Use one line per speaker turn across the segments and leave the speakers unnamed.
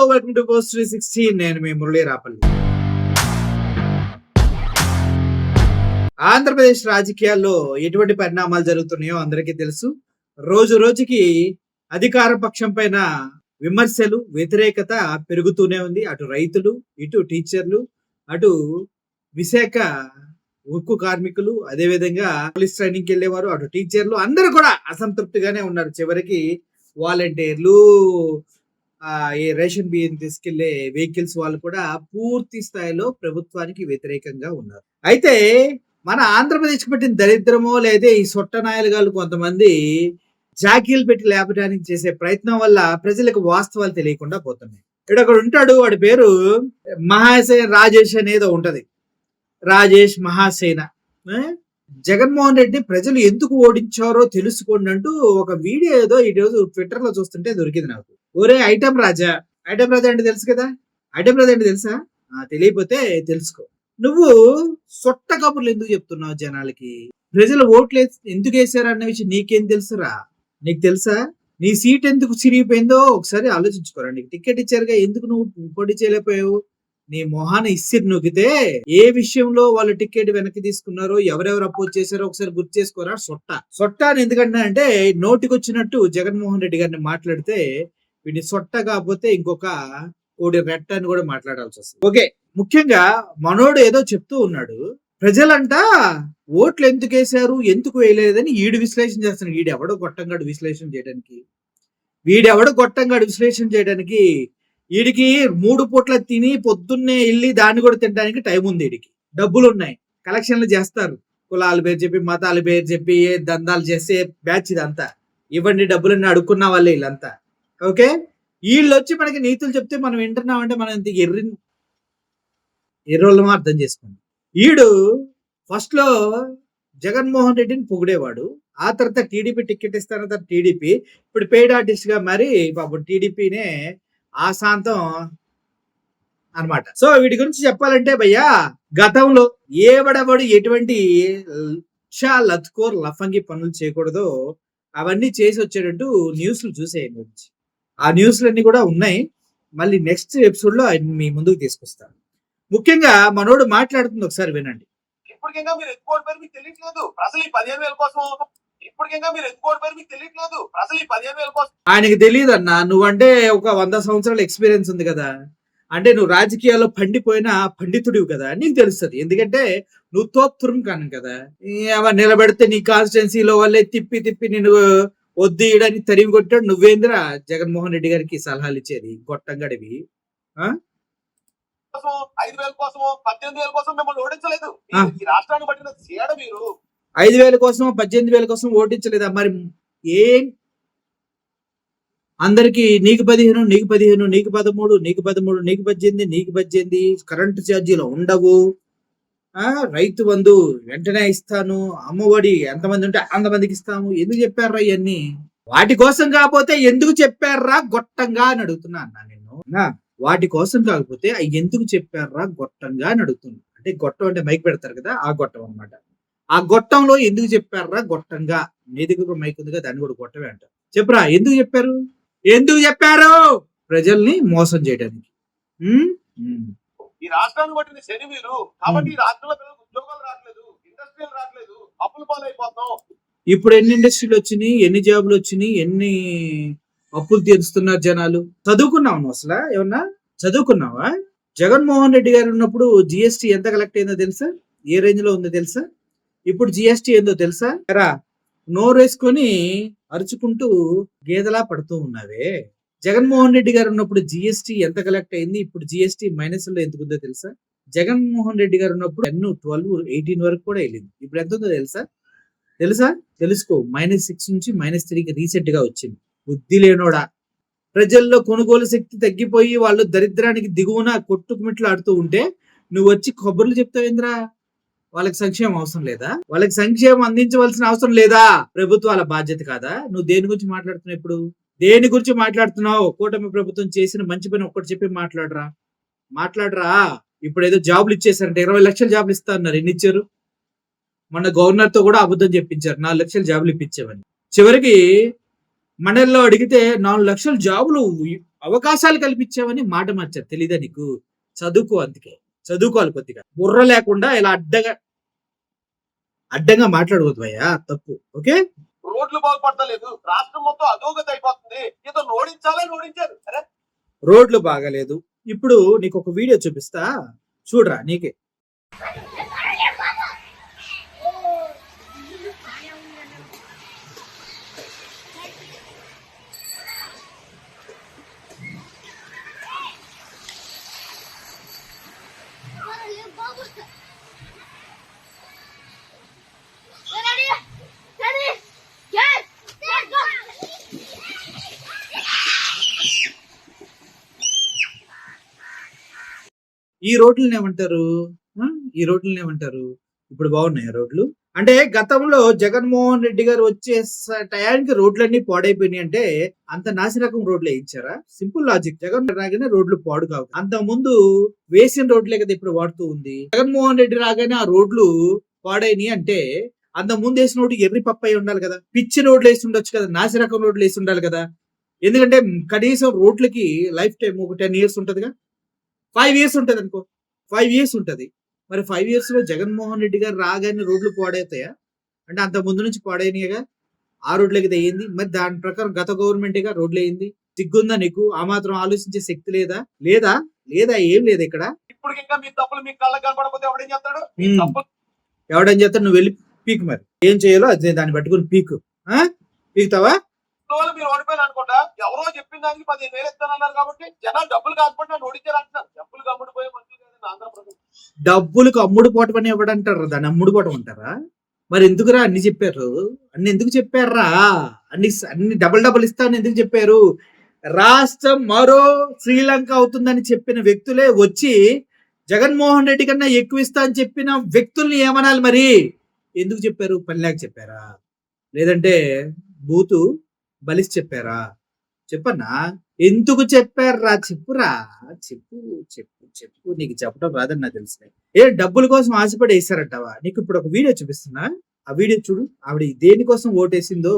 Hello welcome to post 316. నేను మీ మురళీ రాపల్లి. ఆంధ్రప్రదేశ్ రాజకీయాల్లో ఎటువంటి పరిణామాలు జరుగుతున్నాయో అందరికీ తెలుసు. రోజు రోజుకి అధికార పక్షం పైన విమర్శలు, వ్యతిరేకత పెరుగుతూనే ఉంది. అటు రైతులు, ఇటు టీచర్లు, అటు విశాఖ ఉక్కు కార్మికులు, అదేవిధంగా పోలీస్ ట్రైనింగ్కి వెళ్ళేవారు, అటు టీచర్లు అందరూ కూడా అసంతృప్తిగానే ఉన్నారు. చివరికి వాలంటీర్లు, ఈ రేషన్ బియ్యం తీసుకెళ్లే వెహికల్స్ వాళ్ళు కూడా పూర్తి స్థాయిలో ప్రభుత్వానికి వ్యతిరేకంగా ఉన్నారు. అయితే మన ఆంధ్రప్రదేశ్ పట్టిన దరిద్రమో లేదా ఈ సొట్టనాయలుగాలు కొంతమంది జాకీలు పెట్టి లేపడానికి చేసే ప్రయత్నం వల్ల ప్రజలకు వాస్తవాలు తెలియకుండా పోతున్నాయి. ఇక్కడ ఒకడు ఉంటాడు, వాడి పేరు మహాసేన రాజేష్ అనేది ఉంటది. రాజేష్ మహాసేన. జగన్మోహన్ రెడ్డి ప్రజలు ఎందుకు ఓడించారో తెలుసుకోండి అంటూ ఒక వీడియో ఏదో ఈ రోజు ట్విట్టర్ లో చూస్తుంటే దొరికింది నాకు. ఒరే ఐటమ్ రాజా, ఐటమ్ రాజా అంటే తెలుసు కదా, ఐటమ్ రాజా అంటే తెలుసా? తెలియకపోతే తెలుసుకో. నువ్వు సొట్ట కబుర్లు ఎందుకు చెప్తున్నావు జనాలకి? ప్రజలు ఓట్లు ఎందుకు వేసారు అన్న విషయం నీకేం తెలుసురా? నీకు తెలుసా? నీ సీట్ ఎందుకు చిరిగిపోయిందో ఒకసారి ఆలోచించుకోరా. నీకు టికెట్ ఇచ్చారుగా, ఎందుకు నువ్వు పోటీ చేయలేకపోయావు? నీ మొహాన ఇస్సిరి నొక్కితే ఏ విషయంలో వాళ్ళు టికెట్ వెనక్కి తీసుకున్నారో, ఎవరెవరు అపోజ్ చేశారో ఒకసారి గుర్తు చేసుకోరా. సొట్ట అని ఎందుకంటే అంటే నోటికొచ్చినట్టు జగన్మోహన్ రెడ్డి గారిని మాట్లాడితే వీడిని సొట్ట కాకపోతే ఇంకొక కోడి రెట్ట అని కూడా మాట్లాడాల్సి వస్తుంది. ఓకే, ముఖ్యంగా మనోడు ఏదో చెప్తూ ఉన్నాడు, ప్రజలంట ఓట్లు ఎందుకు వేశారు, ఎందుకు వేయలేదని ఈడు విశ్లేషణ చేస్తున్నాడు. వీడెవడో గొట్టంగాడు విశ్లేషణ చేయడానికి వీడికి 3 పూట్ల తిని పొద్దున్నే వెళ్ళి దాన్ని కూడా తినడానికి టైం ఉంది. వీడికి డబ్బులు ఉన్నాయి, కలెక్షన్లు చేస్తారు. కులాల పేరు చెప్పి, మతాల పేరు చెప్పి దందాలు చేసే బ్యాచ్ ఇదంతా. ఇవ్వండి డబ్బులన్నీ అడుక్కున్న వాళ్ళే వీళ్ళంతా. ఓకే, వీళ్ళు వచ్చి మనకి నీతులు చెప్తే మనం వింటున్నామంటే మనం ఇంత ఎర్రోళ్ళమో అర్థం చేసుకోండి. ఈడు ఫస్ట్ లో జగన్మోహన్ రెడ్డిని పొగిడేవాడు, ఆ తర్వాత టీడీపీ టికెట్ ఇస్తానంత టీడీపీ ఇప్పుడు పెయిడ్ ఆర్టిస్ట్ గా మరి పాపం టీడీపీనే ఆశాంతం అన్నమాట. సో వీటి గురించి చెప్పాలంటే భయ్యా, గతంలో ఏవడబడు ఎటువంటి లత్కోర్ లఫంగి పనులు చేయకూడదో అవన్నీ చేసి వచ్చేటట్టు న్యూస్లు చూసేయండి గురించి. ఆ న్యూస్లన్నీ కూడా ఉన్నాయి, మళ్ళీ నెక్స్ట్ ఎపిసోడ్ లో మీ ముందుకు తీసుకొస్తాను. ముఖ్యంగా మనోడు మాట్లాడుతుంది, ఒకసారి వినండి.
ఇప్పటికైనా మీరు ఎత్తుకోవడం పేరు మీకు తెలియట్లేదు, అసలు ఈ 15,000 కోసం. ఇప్పటికైనా మీరు ఎత్తుకోవడం పేరు మీకు తెలియట్లేదు, అసలు ఈ 15,000 కోసం.
ఆయనకి తెలియదు అన్న, నువ్వంటే ఒక 100 సంవత్సరాల ఎక్స్పీరియన్స్ ఉంది కదా, అంటే నువ్వు రాజకీయాల్లో పండిపోయిన పండితుడివి కదా, నీకు తెలుస్తుంది. ఎందుకంటే నువ్వు తోపుతురం కాను కదా. నిలబెడితే నీ కాన్స్టిట్యున్సీలో వాళ్ళే తిప్పి నిన్ను వద్దేయడానికి తరిమి కొట్టాడు. నువ్వేంద్రా జగన్మోహన్ రెడ్డి గారికి సలహాలు ఇచ్చేది? గొట్టంగడివి.
5,000 కోసం 18,000 కోసం మిమ్మల్ని ఓడించలేదు. ఈ రాష్ట్రాన్ని పట్టిన చీడ మీరు
5,000 కోసం 18,000 కోసం ఓడించలేదా? మరి ఏం అందరికి నీకు 15, నీకు 13, నీకు 13, నీకు 13, నీకు 18, నీకు 18 కరెంటు ఛార్జీలు ఉండవు, రైతు బంధు వెంటనే ఇస్తాను, అమ్మఒడి ఎంతమంది ఉంటే అంతమందికి ఇస్తాము, ఎందుకు చెప్పారా ఇవన్నీ? వాటి కోసం కాకపోతే ఎందుకు చెప్పారా గొట్టంగా అని అడుగుతున్నా అన్న నిన్ను. వాటి కోసం కాకపోతే ఎందుకు చెప్పారా గొట్టంగా అని అడుగుతున్నా. అంటే గొట్టం అంటే మైక్ పెడతారు కదా, ఆ గొట్టం అనమాట. ఆ గొట్టంలో ఎందుకు చెప్పారా గొట్టంగా? నీ దగ్గర మైక్ ఉందిగా, దాన్ని కూడా గొట్టమే అంటారు. చెప్పురా, ఎందుకు చెప్పారు? ప్రజల్ని మోసం చేయడానికి.
ఈ రాష్ట్రాన్ని పట్టిన శని మీరు. కాబట్టి ఈ రాష్ట్రంలో పిల్లలకు ఉద్యోగాలు రావట్లేదు, ఇండస్ట్రీలు రావట్లేదు, అప్పులు పాలైపోతాం.
ఇప్పుడు ఎన్ని ఇండస్ట్రీలు వచ్చినాయి, ఎన్ని జాబులు వచ్చినాయి, ఎన్ని అప్పులు తీరుస్తున్నారు జనాలు? చదువుకున్నావు అసలు? ఏమన్నా చదువుకున్నావా? జగన్మోహన్ రెడ్డి గారు ఉన్నప్పుడు జిఎస్టీ ఎంత కలెక్ట్ అయిందో తెలుసా? ఏ రేంజ్ లో ఉందో తెలుసా? ఇప్పుడు జిఎస్టీ ఏందో తెలుసా? నోరేసుకొని అరుచుకుంటూ గేదెలా పడుతూ ఉన్నావే. జగన్మోహన్ రెడ్డి గారు ఉన్నప్పుడు జిఎస్టీ ఎంత కలెక్ట్ అయింది, ఇప్పుడు జిఎస్టీ మైనస్ లో ఎందుకు ఉందో తెలుసా? జగన్మోహన్ రెడ్డి గారు ఉన్నప్పుడు 10, 12, 18 వరకు కూడా వెళ్ళింది. ఇప్పుడు ఎంత ఉందో తెలుసుకో. -6 నుంచి -3కి రీసెంట్ గా వచ్చింది. బుద్ధి లేనోడా. ప్రజల్లో కొనుగోలు శక్తి తగ్గిపోయి వాళ్ళు దరిద్రానికి దిగువన కొట్టుకుమిట్లు ఆడుతూ ఉంటే నువ్వు వచ్చి కబుర్లు చెప్తావేంద్రా? వాళ్ళకి సంక్షేమం అవసరం లేదా? వాళ్ళకి సంక్షేమం అందించవలసిన అవసరం లేదా? ప్రభుత్వాల బాధ్యత కాదా? నువ్వు దేని గురించి మాట్లాడుతున్నావు? ఇప్పుడు దేని గురించి మాట్లాడుతున్నావు? కూటమి ప్రభుత్వం చేసిన మంచి పని ఒక్కటి చెప్పి మాట్లాడరా. ఇప్పుడు ఏదో జాబులు ఇచ్చేసారంటే 20 లక్షల జాబులు ఇస్తా అన్నారు. ఎన్ని ఇచ్చారు? మొన్న గవర్నర్ తో కూడా అబద్ధం చెప్పించారు, 4 లక్షల జాబులు ఇప్పించామని. చివరికి మండలిలో అడిగితే 4 లక్షల జాబులు అవకాశాలు కల్పించావని మాట మార్చారు. తెలీదా నీకు? చదువుకో, అందుకే చదువుకోవాలి కొద్దిగా. బుర్ర లేకుండా ఇలా అడ్డంగా మాట్లాడవద్దు భయ్యా, తప్పు. ఓకే,
రోడ్లు బాగుపడతలేదు, రాష్ట్రం మొత్తం అధోగతి అయిపోతుంది. ఏదో నోడించారు. అరే
రోడ్లు బాగాలేదు. ఇప్పుడు నీకు ఒక వీడియో చూపిస్తా, చూడరా నీకే. ఈ రోడ్లను ఏమంటారు? ఈ రోడ్లను ఏమంటారు? ఇప్పుడు బాగున్నాయి రోడ్లు. అంటే గతంలో జగన్మోహన్ రెడ్డి గారు వచ్చే టయానికి రోడ్లన్నీ పాడైపోయినాయి అంటే అంత నాసిరకం రోడ్లు వేయించారా? Simple logic. జగన్ రాగానే రోడ్లు పాడు కావు. అంత ముందు వేసిన రోడ్లే కదా ఇప్పుడు వాడుతూ ఉంది. జగన్మోహన్ రెడ్డి రాగానే ఆ రోడ్లు పాడైనాయి అంటే అంత ముందు వేసిన రోడ్డు ఎర్రి పప్పై ఉండాలి కదా, పిచ్చి రోడ్లు వేసి ఉండొచ్చు కదా, నాసిరకం రోడ్లు వేసి ఉండాలి కదా. ఎందుకంటే కనీసం రోడ్లకి లైఫ్ టైం ఒక 10 years ఉంటదిగా, 5 years ఉంటది అనుకో, 5 years ఉంటది. మరి 5 years లో జగన్మోహన్ రెడ్డి గారు రాగానే రోడ్లు పాడవుతాయా? అంటే అంత ముందు నుంచి పాడైనయగా, ఆ రోడ్లకి అయ్యింది. మరి దాని ప్రకారం గత గవర్నమెంట్గా రోడ్లు అయింది. సిగ్గుందా నీకు? ఆ మాత్రం ఆలోచించే శక్తి లేదా? లేదా లేదా ఏం లేదు ఇక్కడ.
ఇప్పుడు ఇంకా మీ తప్పులు మీ కళ్ళకి కనపడకపోతే ఎవడేం చేస్తాడు?
ఎవడని చెప్తాడు? నువ్వు వెళ్ళి పీక్, మరి ఏం చేయాలో అది దాన్ని పట్టుకుని పీకు. పీకుతావా?
మీరు ఓడిపోయిన అనుకుంటా, ఎవరో చెప్పిన దానికి 15,000 ఇస్తానన్నారు కాబట్టి జనాలు డబ్బులు కాకపోతే ఓడించారు అంటున్నారు. డబ్బులు కమ్ముడిపోయే మనుషులు కదా ఆంధ్రప్రదేశ్.
డబ్బులకు అమ్ముడు పోవటం అని ఎవడంటారు? దాన్ని అమ్ముడు పోవటం అంటారా? మరి ఎందుకురా అన్ని చెప్పారు? అన్ని ఎందుకు చెప్పారా? అన్ని డబుల్ ఇస్తానని ఎందుకు చెప్పారు? రాష్ట్రం మరో శ్రీలంక అవుతుందని చెప్పిన వ్యక్తులే వచ్చి జగన్మోహన్ రెడ్డి కన్నా ఎక్కువ ఇస్తా అని చెప్పిన వ్యక్తుల్ని ఏమనాలి మరి? ఎందుకు చెప్పారు? పని లేక చెప్పారా? లేదంటే బూతు బలిసి చెప్పారా? చెప్పన్నా, ఎందుకు చెప్పారా? చెప్పురా, చెప్పు చెప్పు చెప్పు. నీకు చెప్పడం రాదని నాకు తెలుసు. డబ్బుల కోసం ఆశపడి వేసారంటావా? నీకు ఇప్పుడు ఒక వీడియో చూపిస్తున్నా, ఆ వీడియో చూడు. ఆవిడ దేనికోసం ఓటేసిందో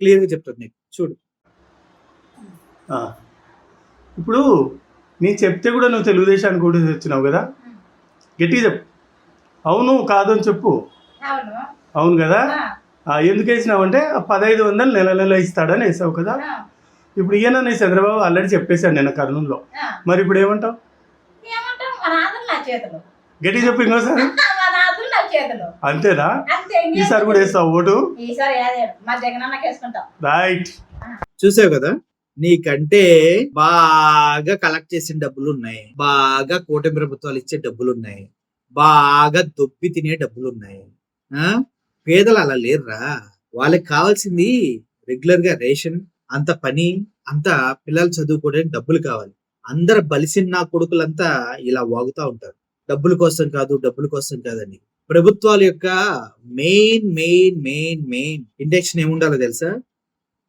క్లియర్ గా చెప్తుంది నీకు, చూడు.
ఇప్పుడు నేను చెప్తే కూడా నువ్వు తెలుగుదేశానికి ఓటేసి వచ్చినావు కదా, గట్టిగా చెప్పు. అవును కాదు అని చెప్పు. అవును కదా, ఎందుకు వేసినావు అంటే 1500 నెల ఇస్తాడని వేసావు కదా. ఇప్పుడు ఈయన నీ చంద్రబాబు ఆల్రెడీ చెప్పేశాడు నిన్న కర్నూలులో. మరి ఇప్పుడు ఏమంటావు? గట్టి చెప్పు ఇంకోసారి. అంతేనా? ఈసారి కూడా వేస్తావు ఓటు? రైట్.
చూసావు కదా, నీకంటే బాగా కలెక్ట్ చేసిన డబ్బులు ఉన్నాయి, బాగా కూటమి ప్రభుత్వాలు ఇచ్చే డబ్బులు ఉన్నాయి, బాగా దొబ్బి తినే డబ్బులు ఉన్నాయి. పేదలు అలా లేరురా. వాళ్ళకి కావాల్సింది రెగ్యులర్ గా రేషన్, అంత పని, అంత పిల్లలు చదువుకోవడానికి డబ్బులు కావాలి. అందరు బలిసిన నా కొడుకులంతా ఇలా వాగుతా ఉంటారు, డబ్బుల కోసం కాదు, డబ్బుల కోసం కాదని. ప్రభుత్వాల యొక్క main main main main intention ఏముండాలో తెలుసా?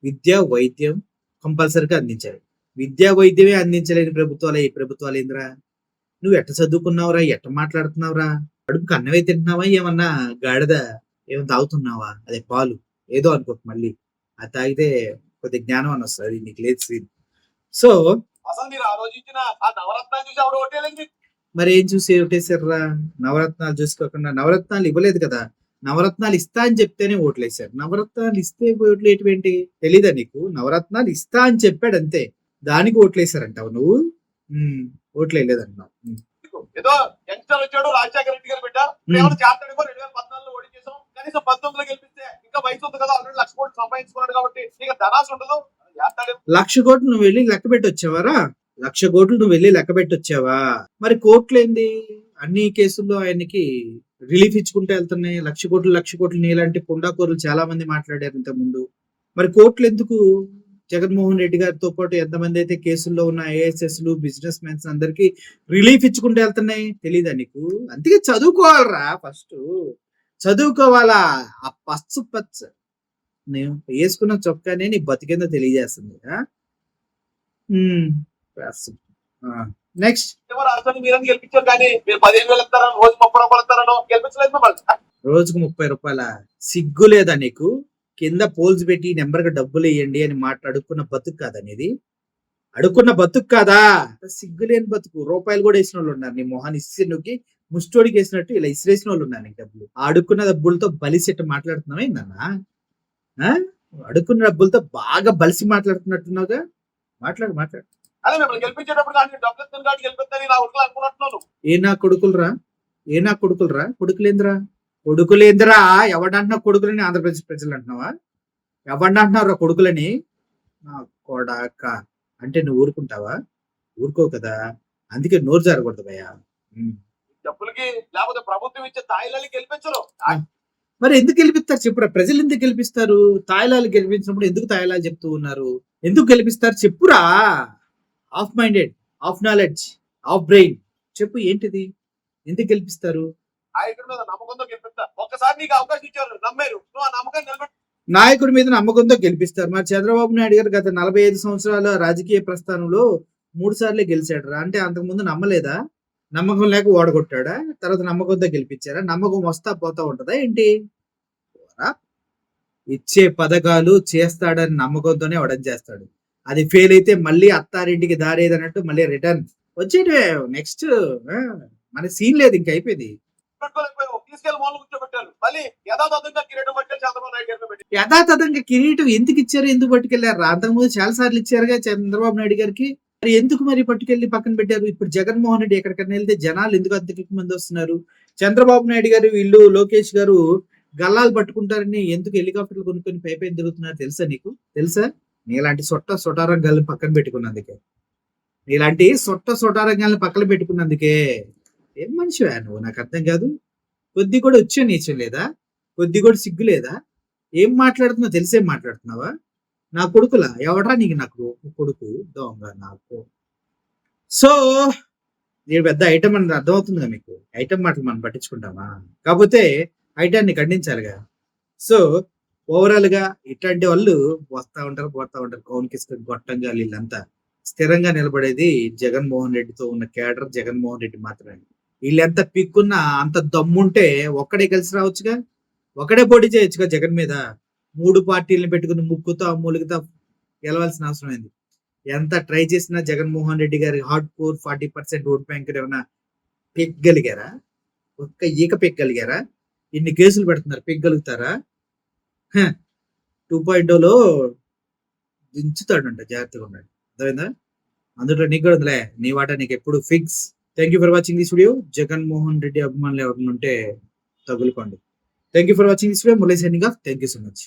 విద్య వైద్యం కంపల్సరీగా అందించాలి. విద్యా వైద్యమే అందించలేని ప్రభుత్వాలే ఈ ప్రభుత్వాలు. ఏందిరా నువ్వు ఎట్ట చదువుకున్నావురా, ఎట్ట మాట్లాడుతున్నావురా? కడుపుకి అన్నమే తింటున్నావా? ఏమన్నా గాడిద ఏమన్నా తాగుతున్నావా? అదే పాలు ఏదో అనుకోకు, మళ్ళీ అది తాగితే కొద్ది జ్ఞానం అని వస్తుంది, నీకు లేదు సీన్. సో
అసలు మీరు ఆలోచించిన ఆ నవరత్నాలు చూసి ఆవిడ ఓటేలేదు.
మరి ఏం చూసి ఓటేసారా? నవరత్నాలు చూసుకోకుండా. నవరత్నాలు ఇవ్వలేదు కదా, నవరత్నాలు ఇస్తా అని చెప్తేనే ఓట్లేసారు. నవరత్నాలు ఇస్తే ఓట్లు ఏంటి తెలీదా నీకు? నవరత్నాలు ఇస్తా అని చెప్పాడు అంతే, దానికి ఓట్లేసారంటావు నువ్వు. ఓట్లు వేయలేదంటున్నావు.
ఏదో యంగ్స్టర్ వచ్చాడు రాజశేఖర రెడ్డి గారు బిడ్డ, చేస్తాడు. 2014లో ఓడించేసాం, కనీసం 19లో గెలిపిస్తే ఇంకా వయసు ఉంది కదా, ఆల్రెడీ 1,00,000 కోట్లు సంపాదించుకున్నాడు కాబట్టి ఇక ధనాశ ఉండదు.
1,00,000 కోట్లు నువ్వు వెళ్ళి లెక్క పెట్టి వచ్చావారా? 1,00,000 కోట్లు నువ్వు వెళ్ళి లెక్క పెట్టి వచ్చావా? మరి కోట్లు ఏంది? అన్ని కేసుల్లో ఆయనకి రిలీఫ్ ఇచ్చుకుంటే వెళ్తున్నాయి. 1,00,000 కోట్లు నీలాంటి పుండాకోరులు చాలా మంది మాట్లాడారు ఇంత ముందు. మరి కోట్లు ఎందుకు? జగన్మోహన్ రెడ్డి గారితో పాటు ఎంతమంది అయితే కేసుల్లో ఉన్న ఐఏఎస్ఎస్లు, బిజినెస్ మెన్స్ అందరికి రిలీఫ్ ఇచ్చుకుంటూ వెళ్తున్నాయి, తెలీదా నీకు? అందుకే చదువుకోవాలరా, ఫస్ట్ చదువుకోవాలా. ఆ పచ్చ నేను వేసుకున్న చొక్కానే నీ బతికేందో తెలియజేస్తుంది. నెక్స్ట్
మీరని గెలిపించారు కానీ మీరు 15,000 ఇస్తారని, రోజు 30 రూపాయలు ఇస్తారనో గెలిపించలేదు మమ్మల్ని.
రోజుకు 30 రూపాయల? సిగ్గు లేదా నీకు? కింద పోల్స్ పెట్టి నెంబర్గా డబ్బులు వేయండి అని మాట్లాడుకున్న బతుకు కాదనేది. అడుక్కున్న బతుకు కాదా, సిగ్గులేని బతుకు. రూపాయలు కూడా వేసిన వాళ్ళు ఉన్నారు. నీ మొహాన్ని ఇసిరికి ముష్టోడికి వేసినట్టు ఇలా ఇసిరేసిన వాళ్ళు ఉన్నారు నీకు డబ్బులు. ఆ అడుక్కున్న డబ్బులతో బలిసెట్టు మాట్లాడుతున్నావా ఏందన్నా? అడుక్కున్న డబ్బులతో బాగా బలిసి మాట్లాడుతున్నట్టున్నావుగా. మాట్లాడు మాట్లాడు.
అదే మిమ్మల్ని గెలిపించేటప్పుడు కానీ డబ్బులు ఎత్తుని కాబట్టి గెలిపిద్దని నా ఊరిలో అనుకున్నట్టున్నాను.
ఏ నా కొడుకులరా కొడుకులేంద్రా ఎవడంటున్నా కొడుకులని? ఆంధ్రప్రదేశ్ ప్రజలు అంటున్నావా? ఎవడంటున్నారు కొడుకులని? నా కొడాక అంటే నువ్వు ఊరుకుంటావా? ఊరుకో కదా, అందుకే నోరు జారకూడదు భయ్యా.
డబ్బులకి లేకపోతే ప్రభుత్వం ఇచ్చే తాయిలని గెలిపించరు.
మరి ఎందుకు గెలిపిస్తారు చెప్పురా? ప్రజలు ఎందుకు గెలిపిస్తారు? తాయిలాలు గెలిపించినప్పుడు ఎందుకు తాయిలాలు చెప్తూ ఉన్నారు? ఎందుకు గెలిపిస్తారు చెప్పురా? Of minded, of knowledge, of brain చెప్పు, ఏంటిది? ఎందుకు గెలిపిస్తారు?
నాయకుడి మీద నమ్మకంతో గెలిపిస్తా. ఒక్కసారి నీకు అవకాశం ఇచ్చారు, నమ్మారు, నువ్వు ఆ నమ్మకాన్ని నిలబెట్టు.
నాయకుడి మీద నమ్మకంతో గెలిపిస్తారు. మరి చంద్రబాబు నాయుడు గారు గత 45 సంవత్సరాల రాజకీయ ప్రస్థానంలో 3 సార్లే గెలిచాడు రా. అంటే అంతకుముందు నమ్మలేదా? నమ్మకం లేక ఓడగొట్టాడా? తర్వాత నమ్మకంతో గెలిపించారా? నమ్మకం వస్తా పోతా ఉంటదా ఏంటి? ఇచ్చే పథకాలు చేస్తాడని నమ్మకంతోనే వడం చేస్తాడు. అది ఫెయిల్ అయితే మళ్ళీ అత్తారింటికి దారేదన్నట్టు మళ్ళీ రిటర్న్ వచ్చేటే. నెక్స్ట్ మన సీన్ లేదు, ఇంక అయిపోయింది.
పెట్టుకోలేకపోయావు, తీసుకెళ్లి మూల కూర్చోబెట్టారు. మళ్ళీ యథాతథంగా కిరీటం పట్టారు చంద్రబాబు నాయుడు గారిని పెట్టి.
యథాతథంగా కిరీటం ఎందుకు ఇచ్చారు, ఎందుకు పట్టుకెళ్లారు? అంతకుముందు చాలా సార్లు ఇచ్చారుగా చంద్రబాబు నాయుడు గారికి. మరి ఎందుకు మరి పట్టుకెళ్లి పక్కన పెట్టారు? ఇప్పుడు జగన్మోహన్ రెడ్డి ఎక్కడికైనా వెళ్తే జనాలు ఎందుకు అంతకు మంది వస్తున్నారు? చంద్రబాబు నాయుడు గారు వీళ్ళు లోకేష్ గారు గల్లాలు పట్టుకుంటారని ఎందుకు హెలికాప్టర్లు కొనుక్కొని పై పైన తిరుగుతున్నారు తెలుసా నీకు? తెలుసా? నీలాంటి సొటారం గల్ని పక్కన పెట్టుకున్నందుకే, నీలాంటి సొటారం గల్ని పక్కన పెట్టుకున్నందుకే. ఏం మనిషివా నువ్వు? నాకు అర్థం కాదు. కొద్ది కూడా వచ్చే నీచం లేదా? కొద్ది కూడా సిగ్గు లేదా? ఏం మాట్లాడుతున్నావు తెలిసే మాట్లాడుతున్నావా? నా కొడుకులా? ఎవడరా నీకు నాకు కొడుకు? దొంగ నాకు. సో నేను పెద్ద ఐటమ్ అని అర్థమవుతుందిగా మీకు. ఐటమ్ మాటలు మనం పట్టించుకుంటామా? కాకపోతే ఐటాన్ని ఖండించాలిగా. సో ఓవరాల్ గా ఇట్లాంటి వాళ్ళు వస్తా ఉంటారు పోతా ఉంటారు. కౌన్కిస్కు గొట్టంగా వీళ్ళంతా స్థిరంగా నిలబడేది జగన్మోహన్ రెడ్డితో ఉన్న కేడర్ జగన్మోహన్ రెడ్డి మాత్రమే. వీళ్ళెంత పిక్కున్నా అంత దమ్ముంటే ఒక్కడే కలిసి రావచ్చుగా, ఒకడే పోటీ చేయొచ్చుగా జగన్ మీద. 3 పార్టీలను పెట్టుకుని ముక్కుతో మూలికతో గెలవాల్సిన అవసరం అయింది. ఎంత ట్రై చేసినా జగన్మోహన్ రెడ్డి గారి హార్డ్ కోర్ 40% ఓట్ బ్యాంక్ ఏమైనా పెగ్గలిగారా? ఒక్క ఈక పెగ్గలిగారా? ఇన్ని కేసులు పెడుతున్నారు, పెగ్గలుగుతారా? 2.0లో దించుతాడంట, జాగ్రత్తగా ఉన్నాడు. అర్థమైందా? అందులో నీకు కూడా ఉందిలే, నీ వాటా నీకు ఎప్పుడు fix. Thank you for watching this video. Jaganmohan Reddy అభిమానులు ఎవరైనా ఉంటే తగులుకోండి. Thank you for watching this video. Murali signing off. Thank you so much.